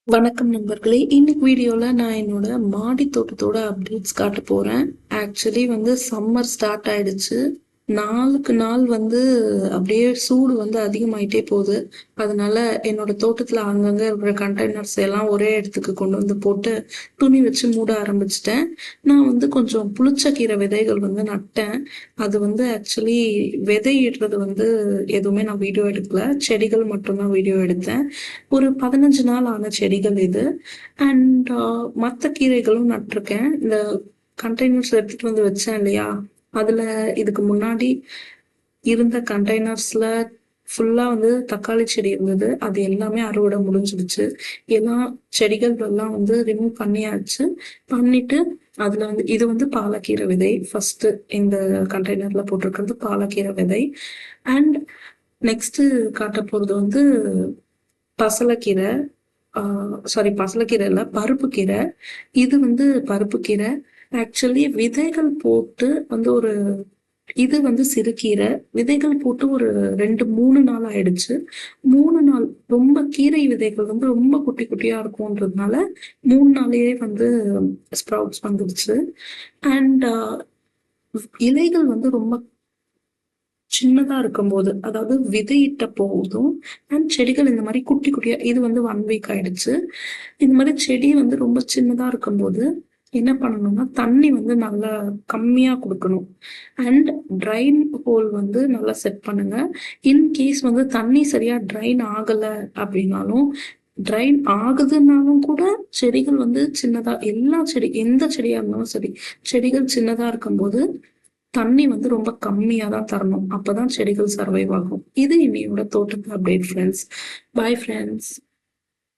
வணக்கம் நண்பர்களே. இன்னைக்கு வீடியோல நான் என்னோட மாடி தோட்டத்தோட அப்டேட்ஸ் காட்ட போறேன். ஆக்சுவலி சம்மர் ஸ்டார்ட் ஆயிடுச்சு. நாளுக்கு நாள் அப்படியே சூடு அதிகமாயிட்டே போகுது. அதனால என்னோட தோட்டத்துல அங்கங்க இருக்கிற கண்டெய்னர்ஸ் எல்லாம் ஒரே இடத்துக்கு கொண்டு போட்டு துணி வச்சு மூட ஆரம்பிச்சிட்டேன். நான் கொஞ்சம் புளிச்சக்கீரை விதைகள் நட்டேன். அது ஆக்சுவலி விதையிடுறது எதுவுமே நான் வீடியோ எடுக்கல. செடிகள் மட்டும்தான் வீடியோ எடுத்தேன். ஒரு 15 நாள் ஆன செடிகள் இது. அண்ட் மற்ற கீரைகளும் நட்டிருக்கேன். இந்த கண்டெய்னர்ஸ் எடுத்துட்டு வச்சேன் இல்லையா, அதுல இதுக்கு முன்னாடி இருந்த கண்டெய்னர்ஸ்ல ஃபுல்லா தக்காளி செடி இருந்தது. அது எல்லாமே அறுவடை முடிஞ்சிடுச்சு. எல்லா செடிகள் எல்லாம் ரிமூவ் பண்ணியாச்சு. பண்ணிட்டு அதுல இது பாலக்கீரை விதை. ஃபர்ஸ்ட் இந்த கண்டெய்னர்ல போட்டிருக்கிறது பாலக்கீரை விதை. அண்ட் நெக்ஸ்ட் காட்ட போறது பசலைக்கீரை. சாரி, பசலைக்கீரை இல்ல, பருப்பு கீரை. இது பருப்பு கீரை. ஆக்சுவலி விதைகள் போட்டு ஒரு இது சிறுகீரை. விதைகள் போட்டு ஒரு 2-3 நாள் ஆயிடுச்சு. 3 நாள் ரொம்ப கீரை விதைகள் ரொம்ப குட்டி குட்டியா இருக்கும்ன்றதுனால 3 நாளையே ஸ்ப்ரவுட்ஸ் வந்துடுச்சு. அண்ட் இலைகள் ரொம்ப சின்னதா இருக்கும்போது, அதாவது விதையிட்ட போதும் அண்ட் செடிகள் இந்த மாதிரி குட்டி குட்டியா, இது 1 வீக் ஆயிடுச்சு. இந்த மாதிரி செடி ரொம்ப சின்னதா இருக்கும்போது என்ன பண்ணணும்னா, தண்ணி நல்லா கம்மியா கொடுக்கணும். அண்ட் ட்ரைன் ஹோல் நல்லா செட் பண்ணுங்க. இன்கேஸ் தண்ணி சரியா ட்ரைன் ஆகல அப்படின்னாலும், ட்ரைன் ஆகுதுன்னாலும் கூட செடிகள் சின்னதா, எல்லா செடி எந்த செடியா இருந்தாலும் சரி, செடிகள் சின்னதா இருக்கும்போது தண்ணி ரொம்ப கம்மியா தான் தரணும். அப்பதான் செடிகள் சர்வைவ் ஆகும். இது என்னையோட தோட்டத்து அப்டேட் ஃப்ரெண்ட்ஸ். Bye friends.